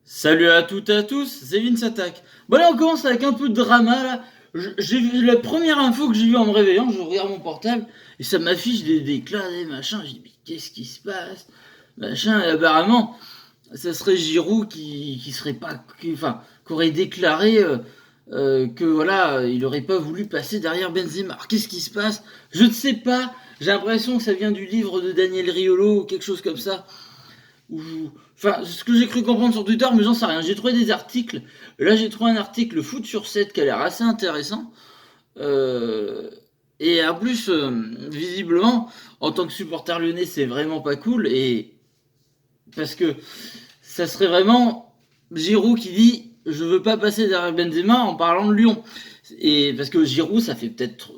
Salut à toutes et à tous, c'est Vince Attack. Bon là on commence avec un peu de drama là. J'ai vu la première info que j'ai vue en me réveillant, je regarde mon portable et ça m'affiche des éclats, des machins. Je dis mais qu'est-ce qui se passe? Machin, et apparemment ça serait Giroud qui serait pas, qui aurait déclaré que voilà, il aurait pas voulu passer derrière Benzema. Alors qu'est-ce qui se passe? Je ne sais pas. J'ai l'impression que ça vient du livre de Daniel Riolo ou quelque chose comme ça. Ou, enfin, ce que j'ai cru comprendre sur Twitter, mais j'en sais rien. J'ai trouvé des articles. Là, j'ai trouvé un article Foot sur 7 qui a l'air assez intéressant. Euh, et en plus, visiblement, en tant que supporter lyonnais, c'est vraiment pas cool. Et parce que ça serait vraiment Giroud qui dit je veux pas passer derrière Benzema en parlant de Lyon. Et parce que Giroud, ça fait peut-être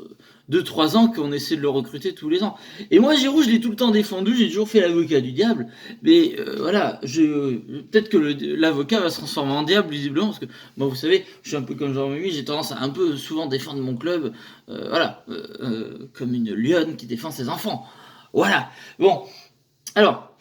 2-3 ans qu'on essaie de le recruter tous les ans. Et moi, Giroud, je l'ai tout le temps défendu, j'ai toujours fait l'avocat du diable. Mais voilà, peut-être que l'avocat va se transformer en diable, visiblement, parce que moi, vous savez, je suis un peu comme Jean-Mimi, j'ai tendance à un peu souvent défendre mon club, comme une lionne qui défend ses enfants. Voilà. Bon, alors,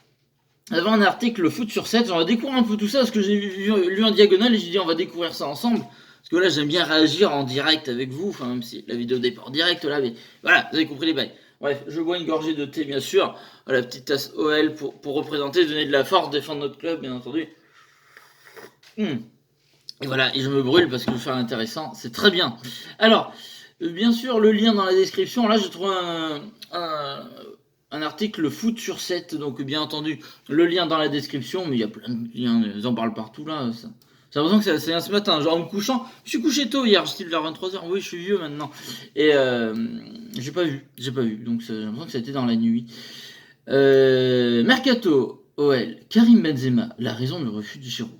avant un article Foot sur 7, on va découvrir un peu tout ça, parce que j'ai lu en diagonale et j'ai dit on va découvrir ça ensemble. Parce que là, j'aime bien réagir en direct avec vous, enfin, même si la vidéo n'est pas en direct là, mais voilà, vous avez compris les bails. Bref, je bois une gorgée de thé, bien sûr, la petite tasse OL pour représenter, donner de la force, défendre notre club, bien entendu. Et voilà, et je me brûle parce que je veux faire intéressant, c'est très bien. Alors, bien sûr, le lien dans la description, là, je trouve un article Foot sur 7, donc bien entendu, le lien dans la description, mais il y a plein de liens, ils en parlent partout là. J'ai l'impression que c'est ce matin, genre en me couchant. Je suis couché tôt hier, style vers 23h. Oui, je suis vieux maintenant. Et j'ai pas vu. Donc j'ai l'impression que ça a été dans la nuit. Mercato, OL, Karim Benzema, la raison du refus de Giroud.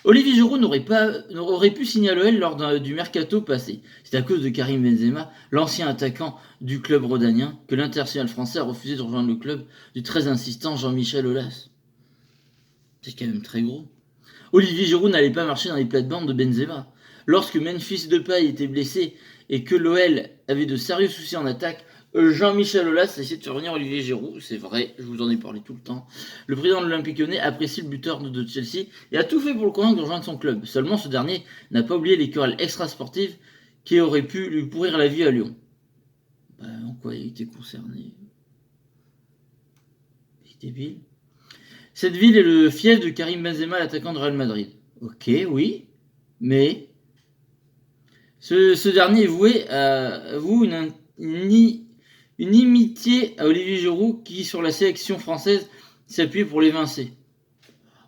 Olivier Giroud n'aurait pu signer à l'OL lors du mercato passé. C'est à cause de Karim Benzema, l'ancien attaquant du club rhodanien, que l'international français a refusé de rejoindre le club du très insistant Jean-Michel Aulas. C'est quand même très gros. Olivier Giroud n'allait pas marcher dans les plates-bandes de Benzema. Lorsque Memphis Depay était blessé et que l'OL avait de sérieux soucis en attaque, Jean-Michel Aulas a essayé de faire venir Olivier Giroud, c'est vrai, je vous en ai parlé tout le temps. Le président de l'Olympique Lyonnais apprécie le buteur de Chelsea et a tout fait pour le convaincre de rejoindre son club. Seulement, ce dernier n'a pas oublié les querelles extrasportives qui auraient pu lui pourrir la vie à Lyon. En quoi il était concerné? Il est débile. Cette ville est le fief de Karim Benzema, l'attaquant de Real Madrid. Ok, oui, mais ce dernier est voué à vous une imitié à Olivier Giroud qui, sur la sélection française, s'appuie pour l'évincer.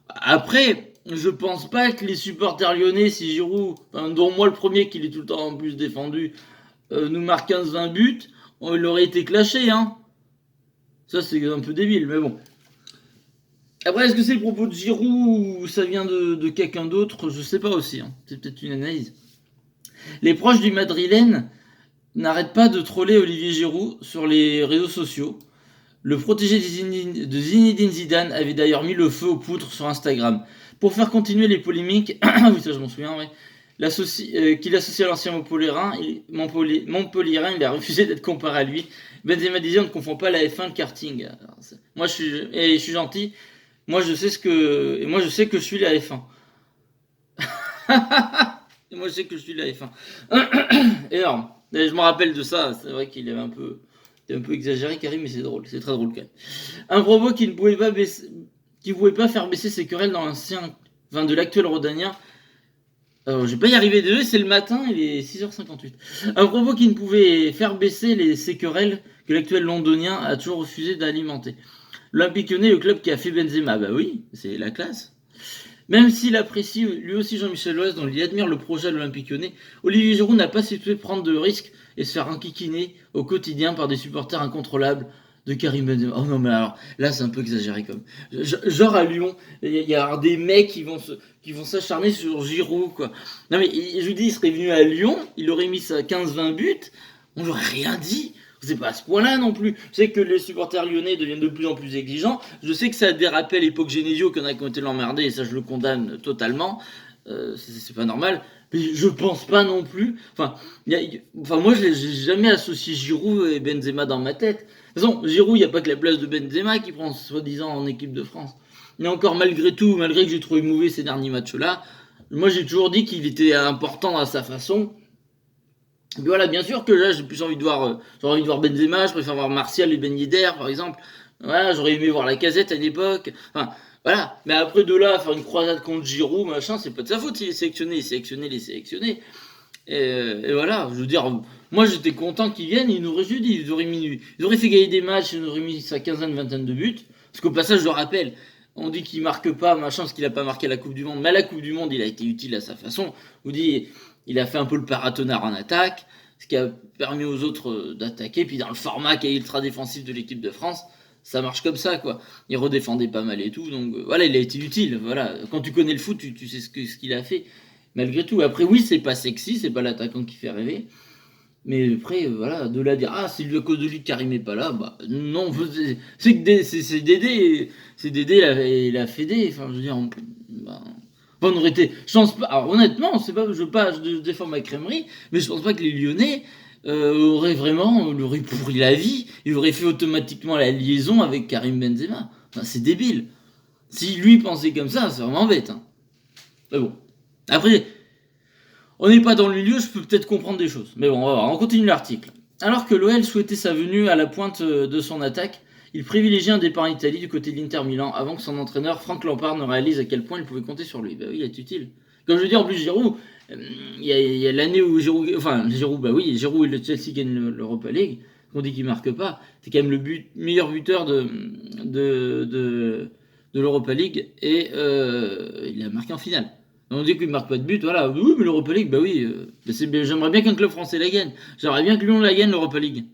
Après, je pense pas que les supporters lyonnais, si Giroud, dont moi le premier qui l'est tout le temps en plus défendu, nous marque 15-20 buts, il aurait été clashé, hein. Ça, c'est un peu débile, mais bon. Après, est-ce que c'est le propos de Giroud ou ça vient de quelqu'un d'autre? Je sais pas aussi, hein. C'est peut-être une analyse. Les proches du Madrilène n'arrêtent pas de troller Olivier Giroud sur les réseaux sociaux. Le protégé de Zinedine Zidane avait d'ailleurs mis le feu aux poutres sur Instagram. Pour faire continuer les polémiques, oui ça je m'en souviens, ouais, qu'il associe à l'ancien Montpellierin, il a refusé d'être comparé à lui. Benzema disait on ne confond pas la F1 le karting. Alors, moi je suis gentil, moi je sais que je suis la F1. Et moi je sais que je suis la F1. Énorme. Et je me rappelle de ça, c'est vrai qu'il avait un peu exagéré Karim, mais c'est drôle, c'est très drôle quand même. Un propos qui ne pouvait pas faire baisser ses querelles de l'actuel Rhodanien. Je vais pas y arriver déjà, c'est le matin, il est 6h58. Un propos qui ne pouvait faire baisser ses querelles que l'actuel londonien a toujours refusé d'alimenter. L'Olympique Lyonnais, le club qui a fait Benzema, bah oui, c'est la classe. Même s'il apprécie lui aussi Jean-Michel Aulas, dont il admire le projet de l'Olympique Lyonnais, Olivier Giroud n'a pas souhaité prendre de risques et se faire enquiquiner au quotidien par des supporters incontrôlables de Karim Benzema. Oh non, mais alors là, c'est un peu exagéré comme. Genre à Lyon, il y a des mecs qui vont s'acharner sur Giroud, quoi. Non, mais je vous dis, il serait venu à Lyon, il aurait mis sa 15-20 buts, on n'aurait rien dit. C'est pas à ce point-là non plus. Je sais que les supporters lyonnais deviennent de plus en plus exigeants. Je sais que ça a dérapé à l'époque Genesio, qu'il y en a qui ont été l'emmerder, et ça je le condamne totalement. C'est pas normal. Mais je pense pas non plus. Moi j'ai jamais associé Giroud et Benzema dans ma tête. De toute façon, Giroud, il n'y a pas que la place de Benzema qui prend soi-disant en équipe de France. Mais encore malgré tout, malgré que j'ai trouvé mauvais ces derniers matchs-là, moi j'ai toujours dit qu'il était important à sa façon. Et voilà, bien sûr que là j'ai plus envie de voir, j'aurais envie de voir Benzema, je préfère voir Martial et Ben Yedder par exemple. Voilà, j'aurais aimé voir la Casette à l'époque. Enfin, voilà. Mais après de là, faire une croisade contre Giroud, machin, c'est pas de sa faute. Il est sélectionné, les sélectionnés. Et voilà, je veux dire, moi j'étais content qu'ils viennent, ils nous auraient dit, ils auraient fait gagner des matchs, ils nous auraient mis sa quinzaine, vingtaine de buts. Parce qu'au passage, je le rappelle, on dit qu'il marque pas, machin, parce qu'il a pas marqué à la Coupe du Monde. Mais à la Coupe du Monde, il a été utile à sa façon. Je vous dis, il a fait un peu le paratonnerre en attaque, ce qui a permis aux autres d'attaquer. Puis dans le format qui est ultra défensif de l'équipe de France, ça marche comme ça, quoi. Il redéfendait pas mal et tout, donc voilà, il a été utile. Voilà, quand tu connais le foot, tu sais ce qu'il a fait. Malgré tout, après oui, c'est pas sexy, c'est pas l'attaquant qui fait rêver. Mais après, voilà, de là à dire ah c'est à cause de lui que Karim est pas là, bah non, c'est que c'est Dédé, c'est Dédé la Fédé, enfin je veux dire, bah, on aurait été, je pense pas, alors honnêtement, c'est pas, je veux pas, je défends ma crèmerie, mais je pense pas que les Lyonnais auraient vraiment, lui auraient pourri la vie, ils auraient fait automatiquement la liaison avec Karim Benzema. Enfin, c'est débile. Si lui pensait comme ça, c'est vraiment bête. Hein. Mais bon. Après, on n'est pas dans le milieu, je peux peut-être comprendre des choses. Mais bon, on va voir, on continue l'article. Alors que l'OL souhaitait sa venue à la pointe de son attaque, il privilégiait un départ en Italie du côté de l'Inter Milan avant que son entraîneur Franck Lampard ne réalise à quel point il pouvait compter sur lui. Bah oui, il est utile. Comme je veux dire, en plus, Giroud, il y a l'année où Giroud, bah oui, Giroud et le Chelsea gagnent l'Europa League. On dit qu'il marque pas. C'est quand même le meilleur buteur de l'Europa League et il a marqué en finale. On dit qu'il ne marque pas de but, voilà. Oui, mais l'Europa League, bah oui. J'aimerais bien qu'un club français la gagne. J'aimerais bien que Lyon la gagne, l'Europa League.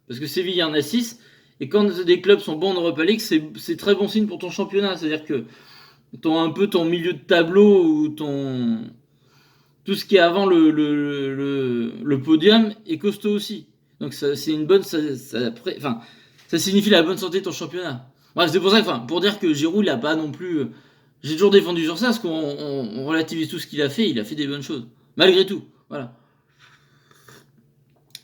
Parce que Séville en a 6. Et quand des clubs sont bons en Europa League, c'est très bon signe pour ton championnat. C'est-à-dire que un peu ton milieu de tableau ou tout ce qui est avant le podium est costaud aussi. Donc c'est une bonne. Ça signifie la bonne santé de ton championnat. Bref, c'est pour ça que, pour dire que Giroud, il a pas non plus. J'ai toujours défendu sur ça, parce qu'on relativise tout ce qu'il a fait des bonnes choses. Malgré tout, voilà.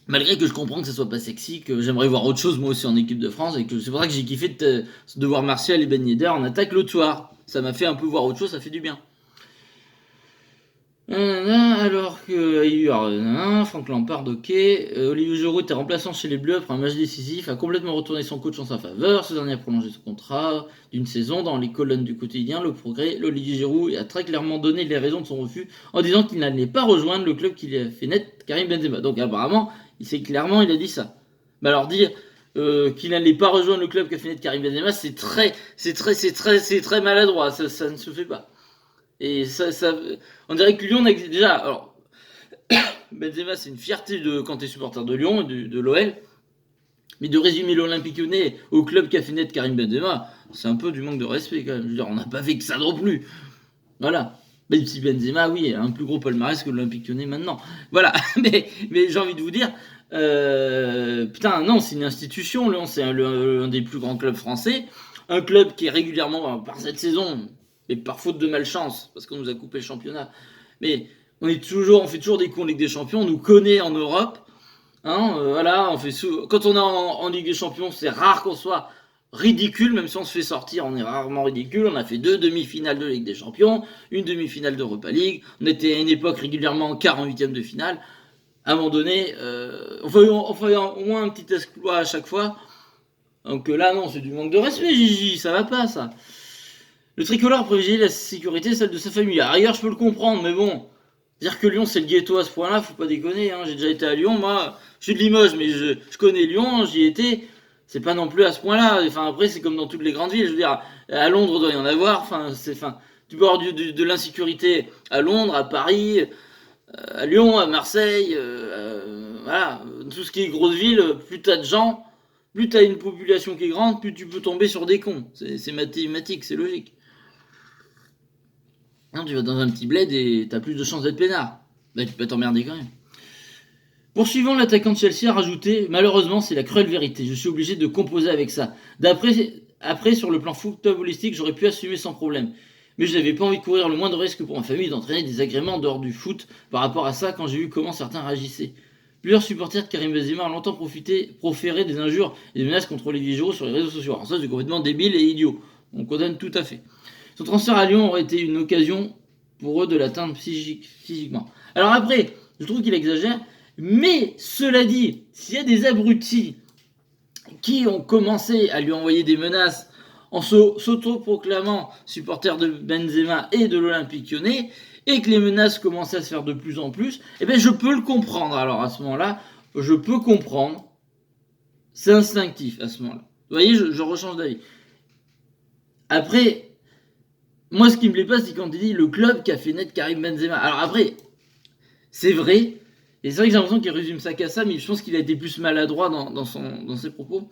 Malgré que je comprends que ça soit pas sexy, que j'aimerais voir autre chose moi aussi en équipe de France, et que c'est pour ça que j'ai kiffé de voir Martial et Ben Yedder en attaque l'autre soir. Ça m'a fait un peu voir autre chose, ça fait du bien. Alors que Franck Lampard, ok. Olivier Giroud était remplaçant chez les Bleus après un match décisif, a complètement retourné son coach en sa faveur. Ce dernier a prolongé son contrat d'une saison. Dans les colonnes du quotidien Le Progrès, l'Olivier Giroud a très clairement donné les raisons de son refus en disant qu'il n'allait pas rejoindre le club qui lui a fait naître Karim Benzema. Donc apparemment, il a dit ça. Mais alors dire qu'il n'allait pas rejoindre le club qui a fait naître Karim Benzema, c'est très maladroit. Ça ne se fait pas. Et on dirait que Lyon déjà. Alors, Benzema, c'est une fierté quand t'es supporter de Lyon et de l'OL. Mais de résumer l'Olympique Lyonnais au club qui a fait naître Karim Benzema, c'est un peu du manque de respect quand même. Je veux dire, on n'a pas fait que ça non plus. Voilà. Même si Benzema, oui, a un plus gros palmarès que l'Olympique Lyonnais maintenant. Voilà. Mais j'ai envie de vous dire, putain, non, c'est une institution. Lyon, c'est un des plus grands clubs français. Un club qui est régulièrement, par cette saison, mais par faute de malchance, parce qu'on nous a coupé le championnat. Mais on fait toujours des coups en Ligue des Champions, on nous connaît en Europe. Hein, voilà, quand on est en Ligue des Champions, c'est rare qu'on soit ridicule, même si on se fait sortir, on est rarement ridicule. On a fait 2 demi-finales de Ligue des Champions, une demi-finale d'Europa League. On était à une époque régulièrement en quart, en huitième de finale. À un moment donné, on fait au moins un petit exploit à chaque fois. Donc là, non, c'est du manque de respect, Gigi, ça va pas, ça. Le tricolore privilégie la sécurité, celle de sa famille. Ailleurs, je peux le comprendre, mais bon, dire que Lyon c'est le ghetto à ce point-là, faut pas déconner. Hein. J'ai déjà été à Lyon, moi, je suis de Limoges, mais je connais Lyon, j'y étais. C'est pas non plus à ce point-là. Enfin, après, c'est comme dans toutes les grandes villes. Je veux dire, à Londres, il doit y en avoir. Tu peux avoir de l'insécurité à Londres, à Paris, à Lyon, à Marseille. Voilà, tout ce qui est grosse ville, plus t'as de gens, plus t'as une population qui est grande, plus tu peux tomber sur des cons. C'est mathématique, c'est logique. Non, tu vas dans un petit bled et t'as plus de chances d'être peinard. Bah, tu peux t'emmerder quand même. Poursuivant, l'attaquant de Chelsea a rajouté « Malheureusement, c'est la cruelle vérité. Je suis obligé de composer avec ça. Après, sur le plan footballistique, j'aurais pu assumer sans problème. Mais je n'avais pas envie de courir le moindre risque pour ma famille d'entraîner des agréments en dehors du foot par rapport à ça quand j'ai vu comment certains réagissaient. Plusieurs supporters de Karim Benzema ont longtemps proféré des injures et des menaces contre Olivier Giroud sur les réseaux sociaux. Alors ça, c'est complètement débile et idiot. On condamne tout à fait. Son transfert à Lyon aurait été une occasion pour eux de l'atteindre physiquement. Alors après, je trouve qu'il exagère, mais cela dit, s'il y a des abrutis qui ont commencé à lui envoyer des menaces en s'autoproclamant supporter de Benzema et de l'Olympique Lyonnais, et que les menaces commençaient à se faire de plus en plus, eh bien je peux le comprendre. Alors à ce moment-là, je peux comprendre. C'est instinctif à ce moment-là. Vous voyez, je rechange d'avis. Après, moi ce qui me plaît pas, c'est quand il dit le club qui a fait naître Karim Benzema. Alors après, c'est vrai, et c'est vrai que j'ai l'impression qu'il résume ça qu'à ça, mais je pense qu'il a été plus maladroit dans ses propos.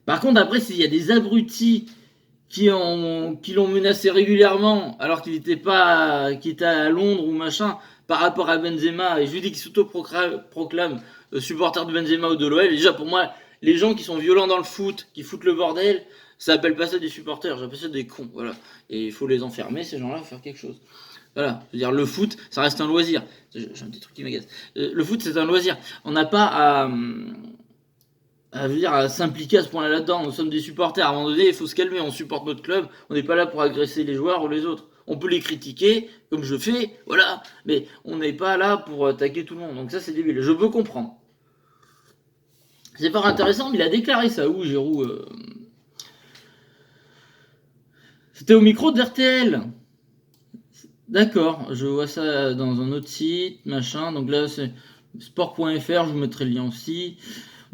Par contre, après, s'il y a des abrutis qui l'ont menacé régulièrement, alors qu'il était à Londres ou machin, par rapport à Benzema, et je lui dis qu'il s'autoproclame supporter de Benzema ou de l'OL, déjà pour moi, les gens qui sont violents dans le foot, qui foutent le bordel, ça appelle pas ça des supporters, j'appelle ça des cons, voilà. Et il faut les enfermer, ces gens-là, faire quelque chose. Voilà, je veux dire, le foot, ça reste un loisir. J'ai un petit truc qui m'agace. Le foot, c'est un loisir. On n'a pas à s'impliquer à ce point-là là-dedans. Nous sommes des supporters. À un moment donné, il faut se calmer. On supporte notre club. On n'est pas là pour agresser les joueurs ou les autres. On peut les critiquer, comme je fais, voilà. Mais on n'est pas là pour attaquer tout le monde. Donc ça, c'est débile. Je peux comprendre. C'est pas intéressant, mais il a déclaré ça où, Giroud C'était au micro de RTL. D'accord, je vois ça dans un autre site, machin. Donc là, c'est sport.fr, je vous mettrai le lien aussi.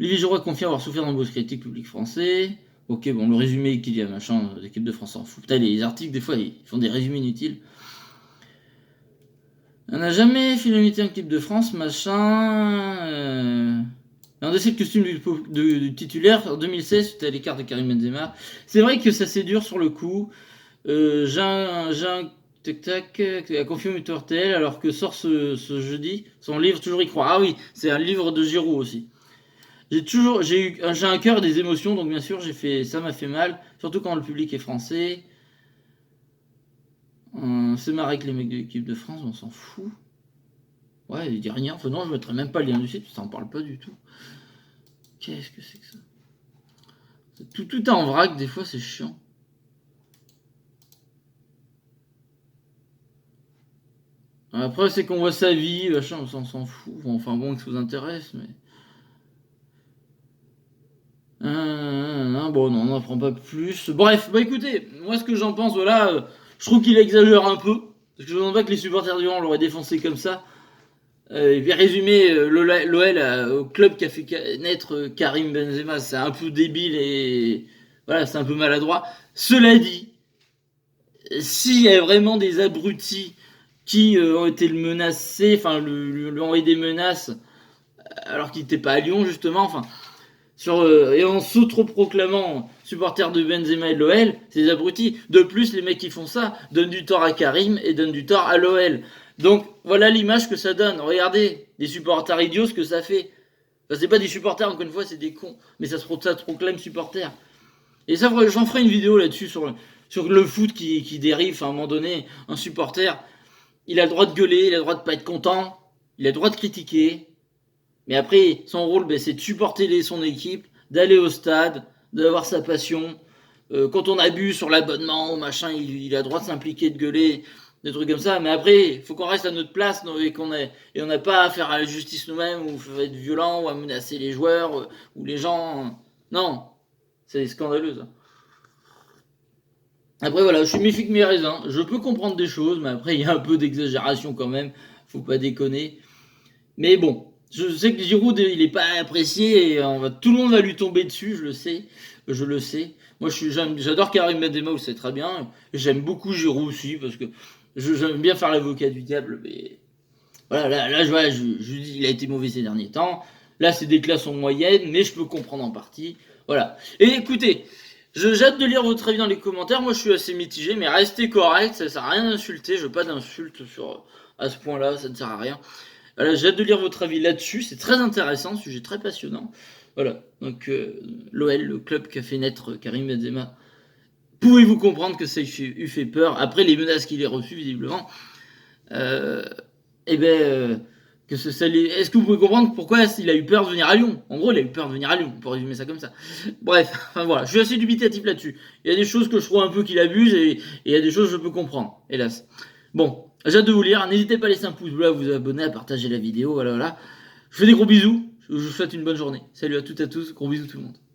Olivier Giroud a confié avoir souffert d'embauches critiques public français. Ok, bon, le résumé qu'il y a, machin, l'équipe de France en fout. Putain, les articles, des fois, ils font des résumés inutiles. On n'a jamais fait l'unité en équipe de France, machin. Un dossier de costume du titulaire en 2016, c'était à l'écart de Karim Benzema. C'est vrai que ça c'est dur sur le coup. J'ai un tac a confié au RTL alors que sort ce jeudi son livre Toujours y croire. Ah oui, c'est un livre de Giroud aussi. J'ai un cœur et des émotions, donc bien sûr ça m'a fait mal, surtout quand le public est français. C'est marré avec les mecs de l'équipe de France, on s'en fout. Ouais, il dit rien. Enfin non, je mettrai même pas le lien du site, ça en parle pas du tout. Qu'est-ce que c'est que ça? Tout est en vrac, des fois c'est chiant. Après, c'est qu'on voit sa vie, machin, on s'en fout. Enfin bon, que ça vous intéresse, mais. Bon, non, on n'en prend pas plus. Bref, bah écoutez, moi ce que j'en pense, voilà, je trouve qu'il exagère un peu. Parce que je ne pense pas que les supporters du Lyon l'auraient défoncé comme ça. Et puis résumer l'OL au club qui a fait naître Karim Benzema, c'est un peu débile et voilà, c'est un peu maladroit. Cela dit, s'il y a vraiment des abrutis qui ont été menacés, enfin lui ont envoyé des menaces alors qu'il n'était pas à Lyon justement, enfin et en s'autoproclamant supporter de Benzema et de l'OL, c'est des abrutis. De plus, les mecs qui font ça donnent du tort à Karim et donnent du tort à l'OL. Donc voilà l'image que ça donne. Regardez, des supporters idiots, ce que ça fait. Enfin, c'est pas des supporters, encore une fois, c'est des cons. Mais ça se proclame supporter. Et ça, j'en ferai une vidéo là-dessus sur le foot qui dérive. À un moment donné, un supporter, il a le droit de gueuler, il a le droit de pas être content, il a le droit de critiquer. Mais après, son rôle, c'est de supporter son équipe, d'aller au stade, d'avoir sa passion. Quand on abuse sur l'abonnement, machin, il a le droit de s'impliquer, de gueuler, des trucs comme ça. Mais après, il faut qu'on reste à notre place et on n'a pas à faire à la justice nous-mêmes, ou à être violent, ou à menacer les joueurs, ou les gens. Non, c'est scandaleux ça. Après voilà, je suis méfiant que mes raisins. Je peux comprendre des choses, mais après il y a un peu d'exagération quand même. Faut pas déconner. Mais bon, je sais que Giroud il est pas apprécié et tout le monde va lui tomber dessus, je le sais. Moi j'adore Karim Benzema, c'est très bien. J'aime beaucoup Giroud aussi parce que j'aime bien faire l'avocat du diable. Mais voilà, là je dis il a été mauvais ces derniers temps. Là ses déclats sont moyennes, mais je peux comprendre en partie. Voilà. Et écoutez. J'ai hâte de lire votre avis dans les commentaires. Moi, je suis assez mitigé, mais restez correct. Ça sert à rien d'insulter. Je veux pas d'insultes à ce point-là. Ça ne sert à rien. Voilà, j'ai hâte de lire votre avis là-dessus. C'est très intéressant, sujet très passionnant. Voilà. Donc, l'OL, le club qui a fait naître Karim Benzema. Pouvez-vous comprendre que ça lui fait peur après les menaces qu'il a reçues, visiblement Est-ce que vous pouvez comprendre pourquoi il a eu peur de venir à Lyon? En gros, il a eu peur de venir à Lyon, on peut résumer ça comme ça. Bref, enfin voilà, je suis assez dubitatif là-dessus. Il y a des choses que je trouve un peu qu'il abuse et il y a des choses que je peux comprendre, hélas. Bon, j'ai hâte de vous lire. N'hésitez pas à laisser un pouce bleu, à vous abonner, à partager la vidéo. Voilà, voilà. Je vous fais des gros bisous. Je vous souhaite une bonne journée. Salut à toutes et à tous. Gros bisous tout le monde.